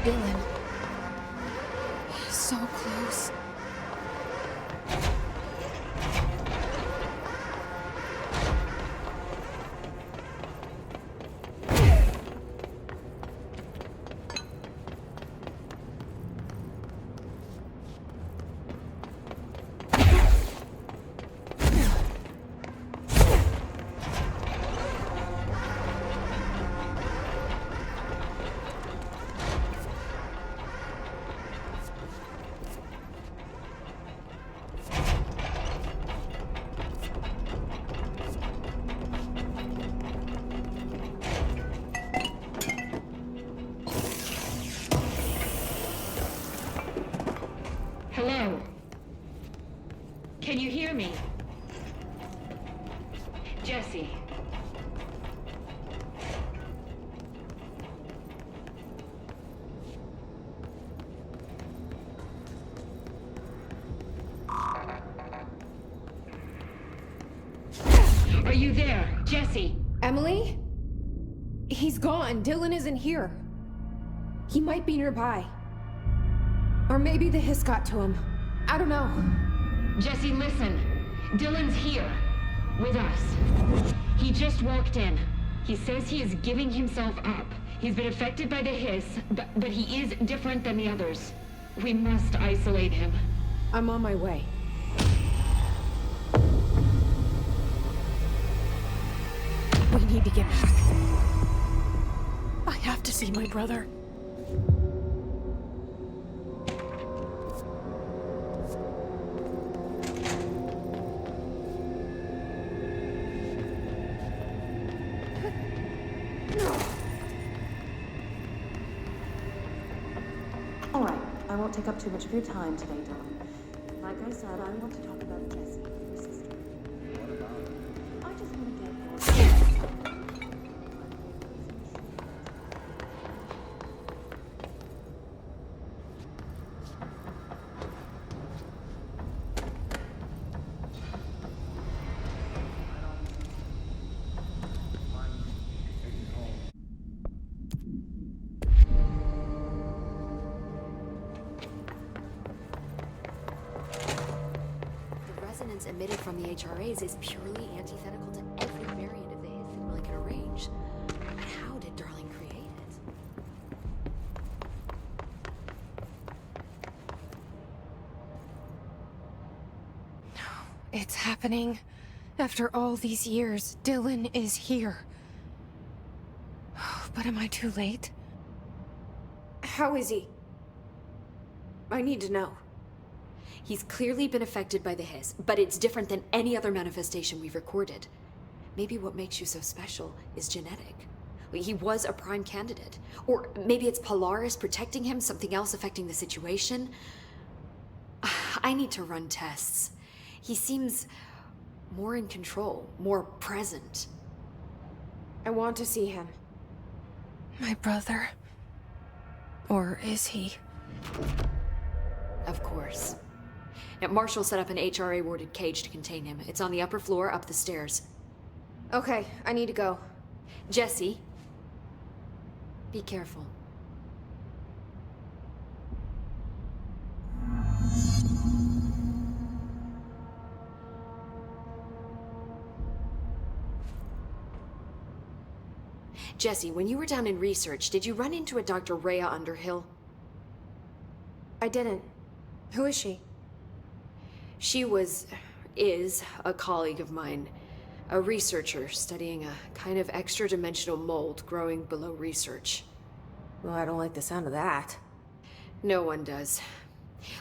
Dylan. So close. Hello? Can you hear me? Jesse. Are you there, Jesse? Emily? He's gone. Dylan isn't here. He might be nearby. Or maybe the hiss got to him. I don't know. Jesse, listen. Dylan's here. With us. He just walked in. He says he is giving himself up. He's been affected by the hiss, but he is different than the others. We must isolate him. I'm on my way. We need to get back. I have to see my brother. All right, I won't take up too much of your time today, Dylan. Like I said, I want to talk about Jessie, your sister. What about her? I just want to get more. Resonance emitted from the HRAs is purely antithetical to every variant of the his signaling can arrange. But how did Darling create it? It's happening. After all these years, Dylan is here. But am I too late? How is he? I need to know. He's clearly been affected by the hiss, but it's different than any other manifestation we've recorded. Maybe what makes you so special is genetic. He was a prime candidate. Or maybe it's Polaris protecting him, something else affecting the situation. I need to run tests. He seems more in control, more present. I want to see him. My brother. Or is he? Of course. Now, Marshall set up an HRA-warded cage to contain him. It's on the upper floor, up the stairs. Okay, I need to go. Jesse, be careful. Jesse, when you were down in research, did you run into a Dr. Rhea Underhill? I didn't. Who is she? She is a colleague of mine. A researcher studying a kind of extra-dimensional mold growing below research. Well, I don't like the sound of that. No one does.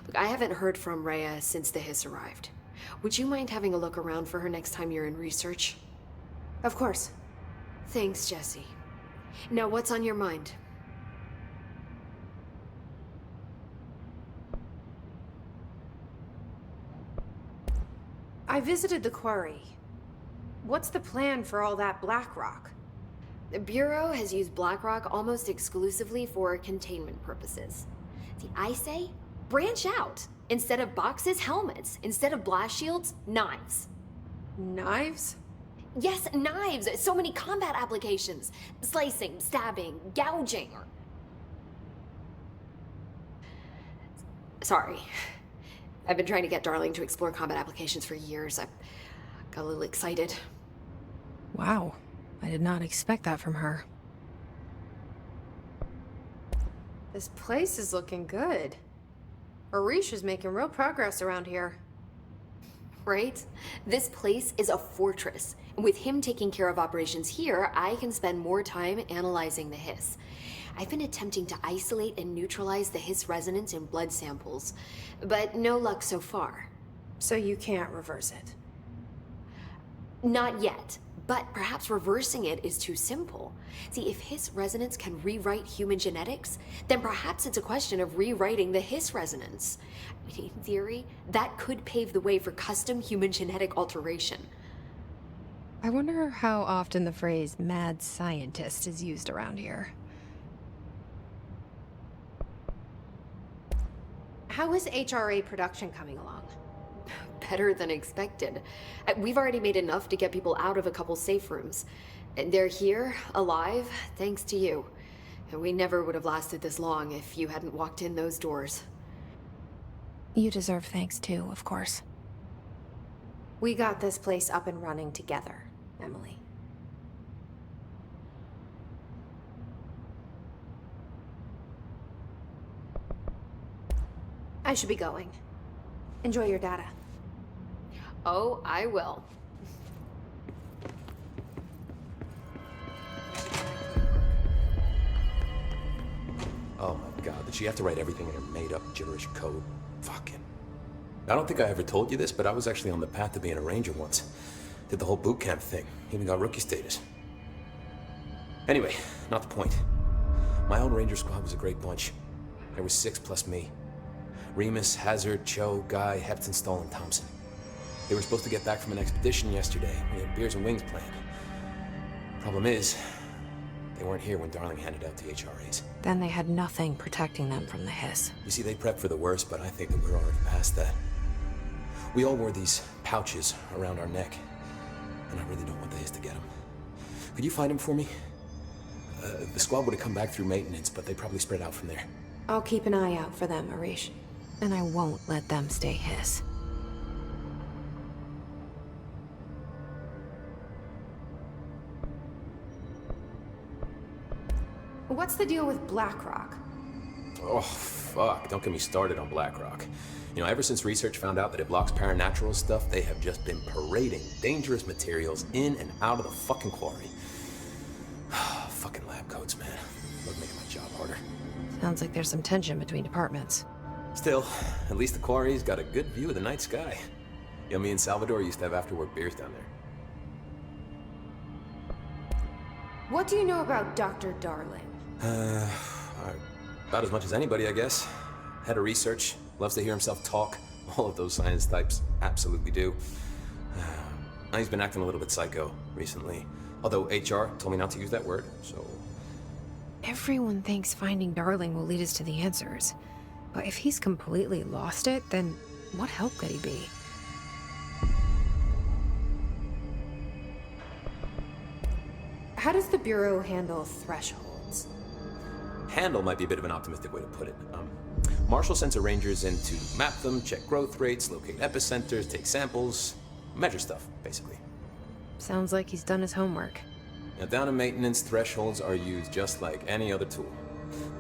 Look, I haven't heard from Rhea since the hiss arrived. Would you mind having a look around for her next time you're in research? Of course. Thanks, Jesse. Now, what's on your mind? I visited the quarry. What's the plan for all that black rock? The Bureau has used BlackRock almost exclusively for containment purposes. See, I say, branch out. Instead of boxes, helmets. Instead of blast shields, knives. Knives? Yes, knives! So many combat applications. Slicing, stabbing, gouging. Sorry. I've been trying to get Darling to explore combat applications for years. I got a little excited. Wow. I did not expect that from her. This place is looking good. Arish is making real progress around here. Right? This place is a fortress. With him taking care of operations here, I can spend more time analyzing the hiss. I've been attempting to isolate and neutralize the hiss resonance in blood samples, but no luck so far. So you can't reverse it. Not yet, but perhaps reversing it is too simple. See, if hiss resonance can rewrite human genetics, then perhaps it's a question of rewriting the hiss resonance. In theory, that could pave the way for custom human genetic alteration. I wonder how often the phrase mad scientist is used around here. How is HRA production coming along? Better than expected. We've already made enough to get people out of a couple safe rooms. And they're here, alive, thanks to you. And we never would have lasted this long if you hadn't walked in those doors. You deserve thanks too, of course. We got this place up and running together, Emily. I should be going. Enjoy your data. Oh, I will. Oh my god, did she have to write everything in her made-up gibberish code? Fucking. I don't think I ever told you this, but I was actually on the path to being a ranger once. Did the whole boot camp thing. Even got rookie status. Anyway, not the point. My old ranger squad was a great bunch. There was 6 plus me. Remus, Hazard, Cho, Guy, Hepton, Stoll, and Thompson. They were supposed to get back from an expedition yesterday. We had beers and wings planned. Problem is, they weren't here when Darling handed out the HRAs. Then they had nothing protecting them from the hiss. You see, they prepped for the worst, but I think that we're already past that. We all wore these pouches around our neck, and I really don't want the hiss to get them. Could you find them for me? The squad would have come back through maintenance, but they probably spread out from there. I'll keep an eye out for them, Arish. And I won't let them stay hiss. What's the deal with BlackRock? Oh, fuck. Don't get me started on BlackRock. You know, ever since research found out that it blocks paranatural stuff, they have just been parading dangerous materials in and out of the fucking quarry. Fucking lab coats, man. Look, making my job harder. Sounds like there's some tension between departments. Still, at least the quarry's got a good view of the night sky. You know, me and Salvador used to have after-work beers down there. What do you know about Dr. Darling? About as much as anybody, I guess. Head of research, loves to hear himself talk. All of those science types absolutely do. He's been acting a little bit psycho recently. Although HR told me not to use that word, so... Everyone thinks finding Darling will lead us to the answers. But if he's completely lost it, then what help could he be? How does the Bureau handle thresholds? Handle might be a bit of an optimistic way to put it. Marshall sends her rangers in to map them, check growth rates, locate epicenters, take samples, measure stuff, basically. Sounds like he's done his homework. Now, down in maintenance, thresholds are used just like any other tool.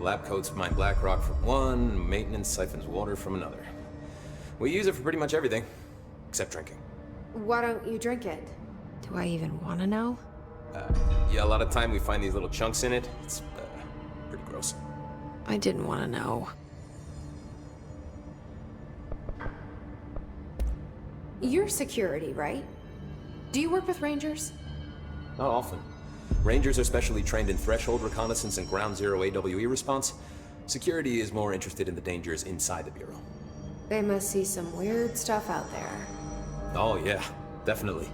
Lab coats mine black rock from one, maintenance siphons water from another. We use it for pretty much everything, except drinking. Why don't you drink it? Do I even want to know? Yeah, a lot of time we find these little chunks in it. It's pretty gross. I didn't want to know. You're security, right? Do you work with Rangers? Not often. Rangers are specially trained in threshold reconnaissance and ground zero AWE response. Security is more interested in the dangers inside the Bureau. They must see some weird stuff out there. Oh yeah, definitely.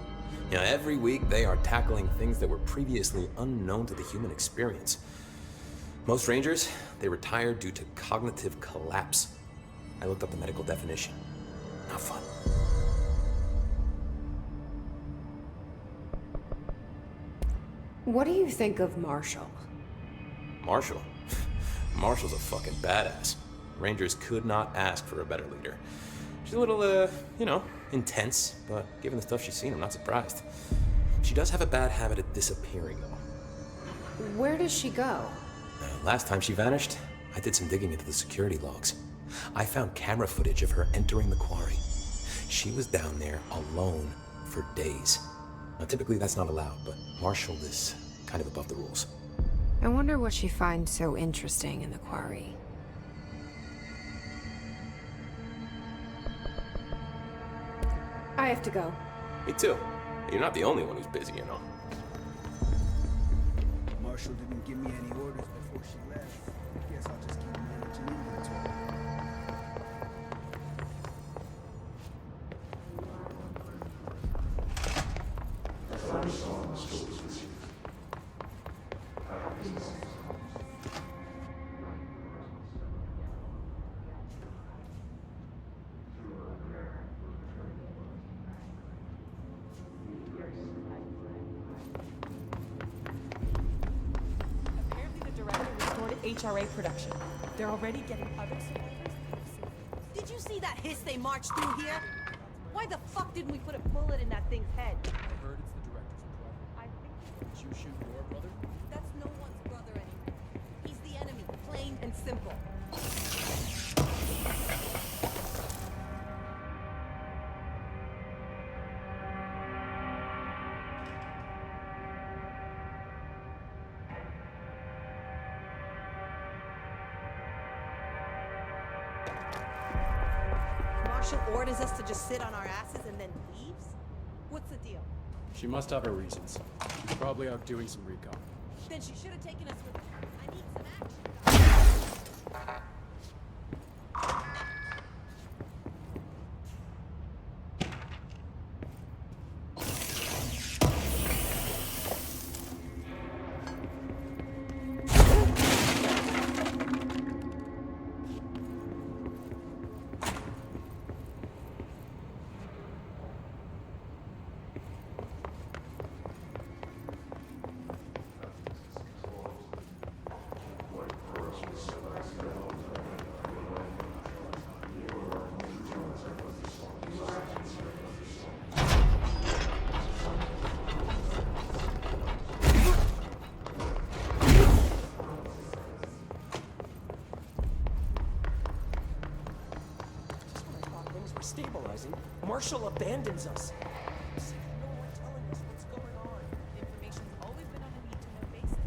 You know, every week they are tackling things that were previously unknown to the human experience. Most Rangers, they retire due to cognitive collapse. I looked up the medical definition. Not fun. What do you think of Marshall? Marshall? Marshall's a fucking badass. Rangers could not ask for a better leader. She's a little, intense, but given the stuff she's seen, I'm not surprised. She does have a bad habit of disappearing, though. Where does she go? Last time she vanished, I did some digging into the security logs. I found camera footage of her entering the quarry. She was down there alone for days. Now, typically that's not allowed, but Marshall is kind of above the rules. I wonder what she finds so interesting in the quarry. I have to go. Me too. You're not the only one who's busy, you know. Marshall didn't give me any orders before she left. Guess I'll just keep managing inventory. Apparently the director restored HRA production. They're already getting other survivors. Did you see that hiss they marched through here? Why the fuck didn't we put a bullet in that thing's head? I heard it's the director's brother. I think Did you shoot your brother? that's no one's brother anymore. He's the enemy, plain and simple. Marshall orders us to just sit on our asses and then leaves? What's the deal? She must have her reasons. She's probably out doing some recon. Then she should have taken us with her. I need some action. Stabilizing. Marshall abandons us. No one telling us what's going on. Information's always been on a need-to-know basis.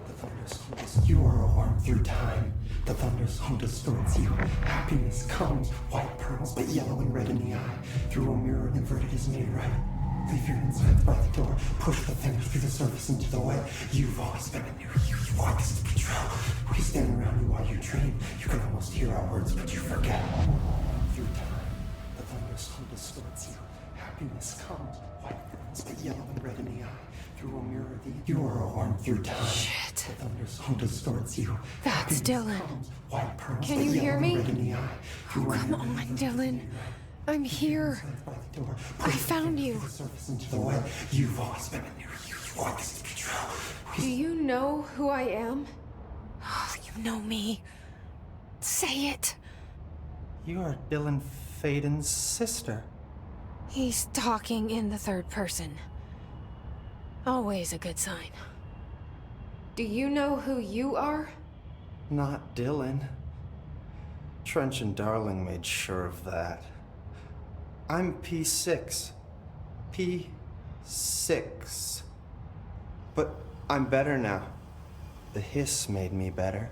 The thunders hunt you are a worm through time. The thunders hunt distorts you. Happiness comes, white pearls, but yellow and red in the eye. Through a mirror, inverted is made right. Leave your insides by the door. Push the fingers through the surface into the wet. You've always been a new you. You want this betrayal. We stand around you while you dream. You can almost hear our words, but you forget. Through time, the thunders hunt distorts you. Happiness comes, white pearls, but yellow and red in the eye. Through a mirror, you are a worm through time. Shit. The thunders hunt distorts you. That's Happiness Dylan. comes, white pearls, Can but you hear yellow and me? red in the eye. Through a Come mirror, on, inverted is Dylan. made right. I'm here. I found you. You've always been a new you. You want this betrayal. Do you know who I am? You know me. Say it. You are Dylan Faden's sister. He's talking in the third person. Always a good sign. Do you know who you are? Not Dylan. Trench and Darling made sure of that. I'm P6. P6. But I'm better now. The hiss made me better.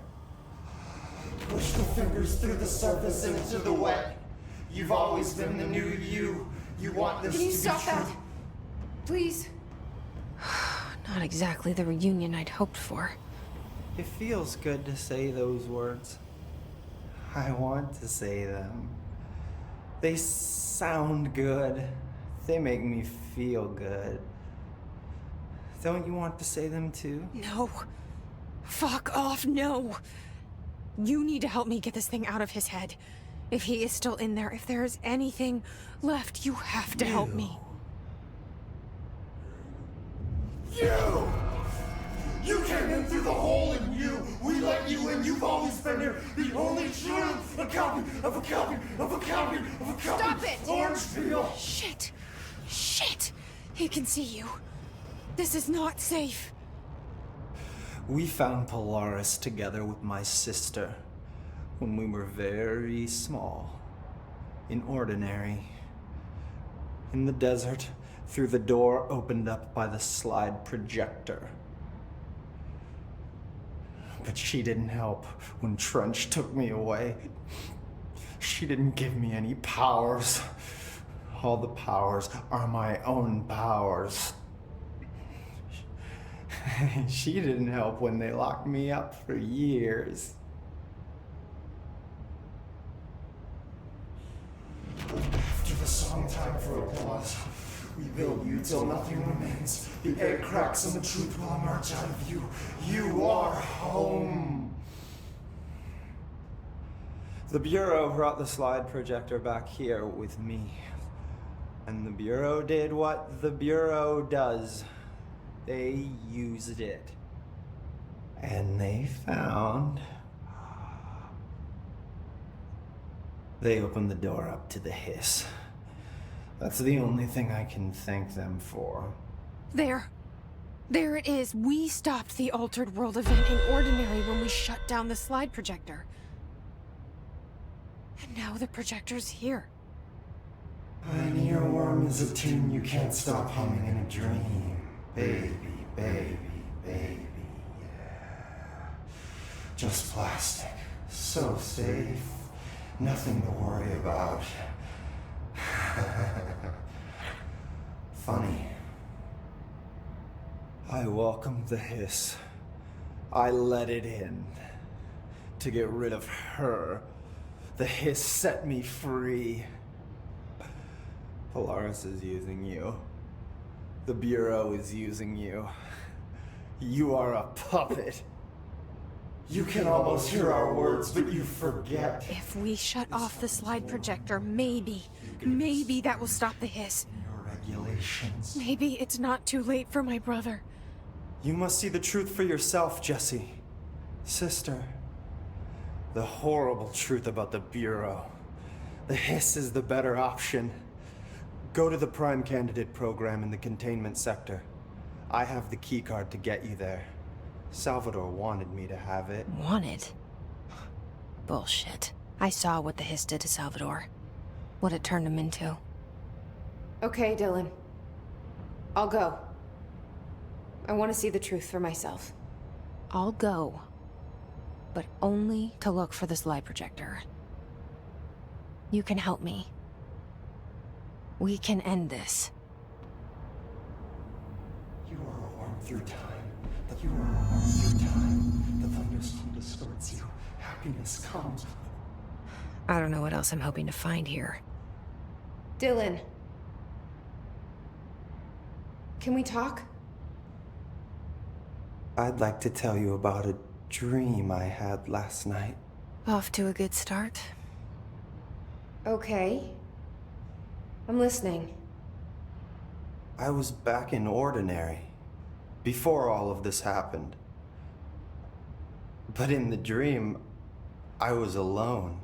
Push the fingers through the surface and into the wet. You've always been the new you. You want this Can you to stop be true. that? Please? Not exactly the reunion I'd hoped for. It feels good to say those words. I want to say them. They sound good. They make me feel good. Don't you want to say them too? No. Fuck off, no. You need to help me get this thing out of his head. If he is still in there, if there is anything left, you have to help me. You! You came in through the hole in you. We let you in. You've always been here. The only truth. A copy of a copy of a copy of a copy. Stop it! Orange peel. Shit! Shit! He can see you. This is not safe. We found Polaris together with my sister when we were very small, in Ordinary, in the desert, through the door opened up by the slide projector. But she didn't help when Trench took me away. She didn't give me any powers. All the powers are my own powers. She didn't help when they locked me up for years. After the song time for applause, we build you till nothing remains. The egg cracks and the truth will emerge out of you. You are home. The Bureau brought the slide projector back here with me. And the Bureau did what the Bureau does. They used it. And they found... They opened the door up to the hiss. That's the only thing I can thank them for. There. There it is. We stopped the Altered World event in Ordinary when we shut down the slide projector. And now the projector's here. An earworm is a tune you can't stop humming in a dream. Baby, baby, baby, yeah. Just plastic. So safe. Nothing to worry about. Funny. I welcomed the hiss. I let it in. To get rid of her. The hiss set me free. Polaris is using you. The Bureau is using you. You are a puppet. You can almost hear our words, but you forget. If we shut off the slide projector, maybe that will stop the hiss. Your regulations. Maybe it's not too late for my brother. You must see the truth for yourself, Jesse. Sister. The horrible truth about the Bureau. The hiss is the better option. Go to the Prime Candidate program in the containment sector. I have the keycard to get you there. Salvador wanted me to have it. Wanted? Bullshit. I saw what the hiss did to Salvador. What it turned him into. Okay, Dylan. I'll go. I want to see the truth for myself. I'll go. But only to look for the slide projector. You can help me. We can end this. You are a worm through time. You are a worm through time. The thunderstorm distorts you. Happiness comes. I don't know what else I'm hoping to find here. Dylan. Can we talk? I'd like to tell you about a dream I had last night. Off to a good start. Okay. I'm listening. I was back in Ordinary, before all of this happened. But in the dream, I was alone.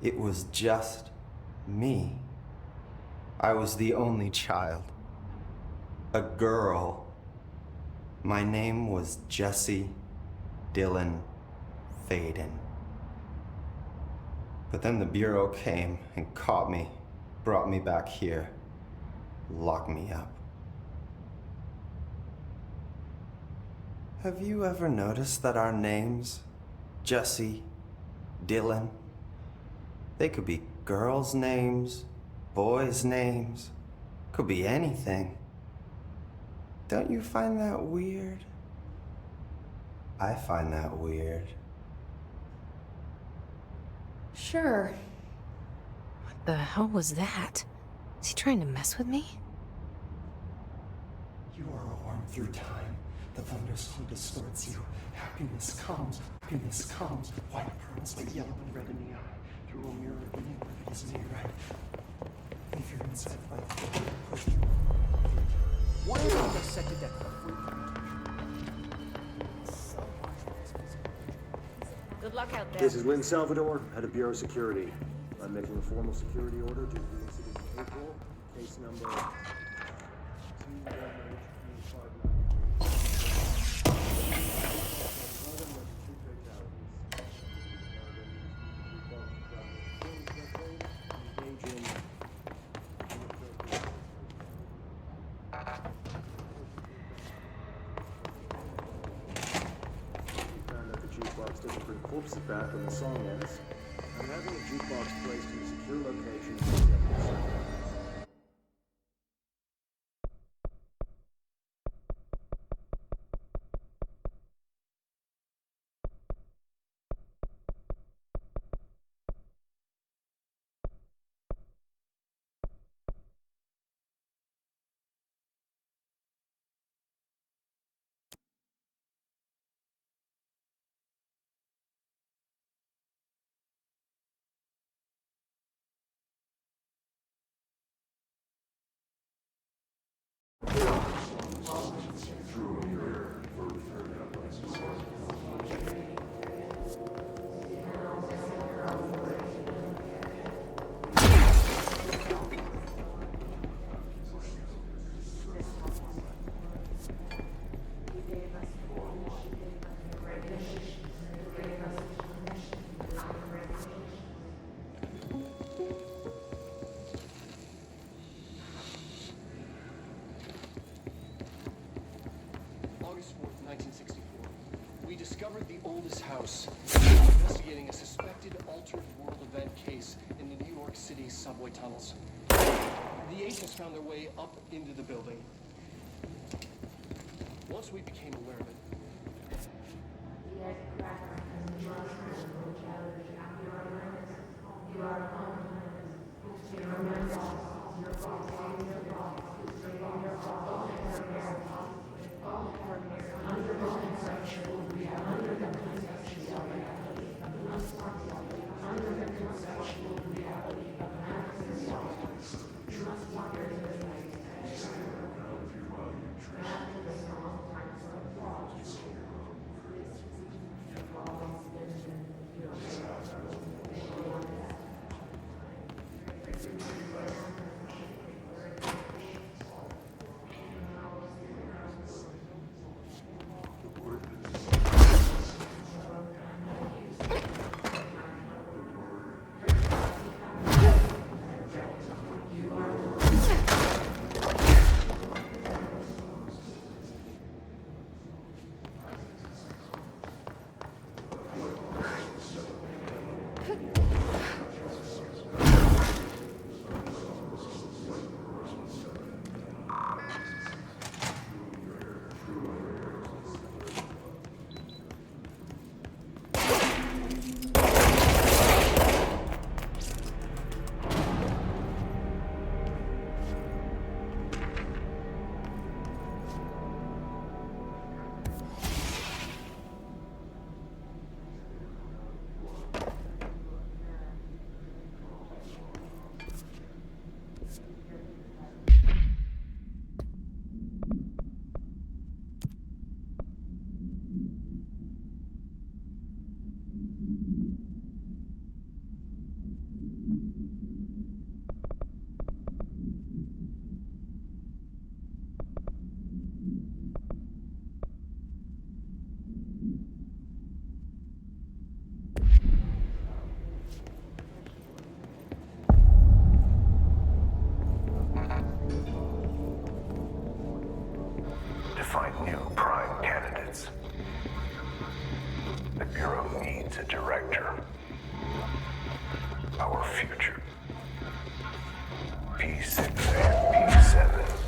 It was just me. I was the only child. A girl. My name was Jesse Dylan Faden. But then the Bureau came and caught me, brought me back here, locked me up. Have you ever noticed that our names, Jesse, Dylan, they could be girls' names, boys' names, could be anything. Don't you find that weird? I find that weird. Sure. What the hell was that? Is he trying to mess with me? You are a worm through time. The thunderstorm distorts you. Happiness comes. Happiness comes. White pearls, but yellow and red in the eye. Through a mirror of being where it is made right. If you're inside by the door, push through. One of them is set to death for free. luck out there. This is Wynn Salvador, head of Bureau Security. I'm making a formal security order due to the incident in April. Case number 2 doesn't bring corpses back when the song ends. I'm having a jukebox placed in a secure location in the executive center. Discovered the oldest house, investigating a suspected altered world event case in the New York City subway tunnels. The agents found their way up into the building. Once we became aware of it, to find new prime candidates. The Bureau needs a director. Our future. P6 and P7.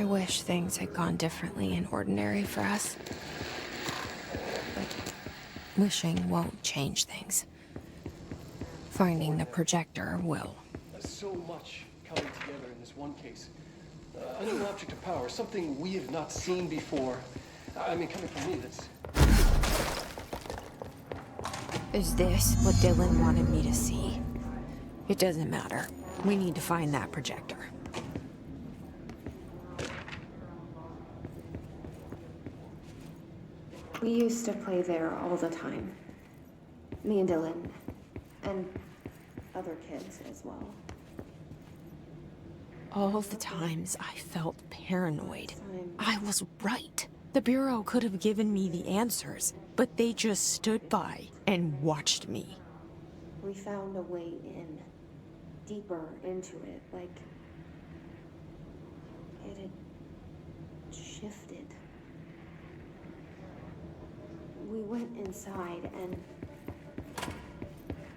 I wish things had gone differently in Ordinary for us. But wishing won't change things. Finding the projector will. So much coming together in this one case. A new object of power, something we have not seen before. I mean, coming from me, that's... Is this what Dylan wanted me to see? It doesn't matter. We need to find that projector. We used to play there all the time. Me and Dylan. And other kids as well. All the times I felt paranoid. I was right. The Bureau could have given me the answers, but they just stood by and watched me. We found a way in. Deeper into it, like... it had shifted. We went inside and...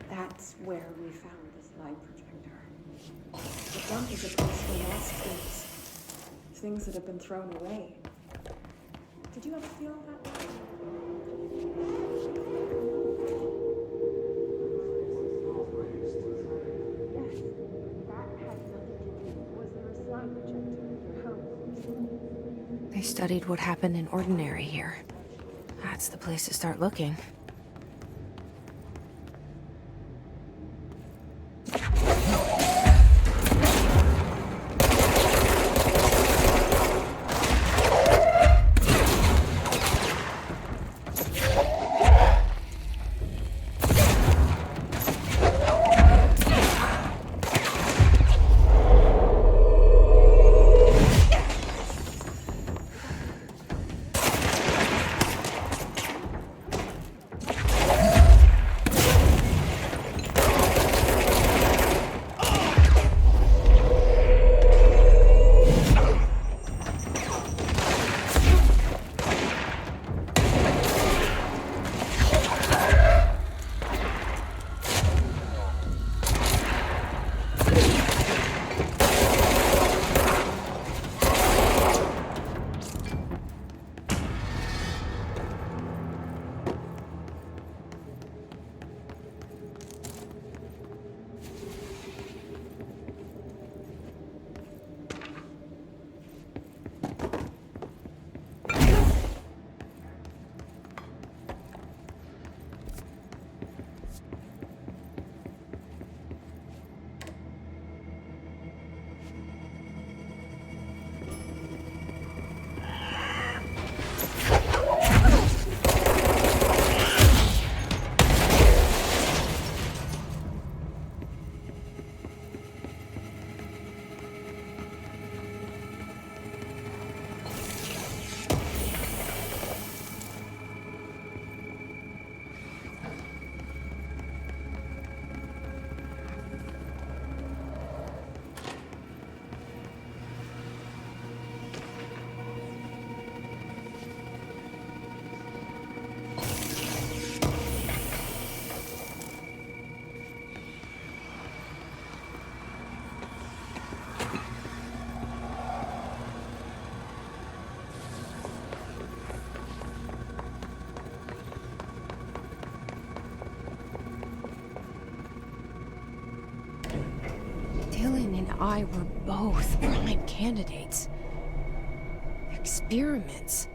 that's where we found this light projector. The dump is a place for lost things. Things that have been thrown away. Did you ever feel that way? Yes, that had nothing to do. Was there a slide projector in your home? They studied what happened in Ordinary here. That's the place to start looking. Dylan and I were both prime candidates. Experiments.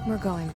We're going.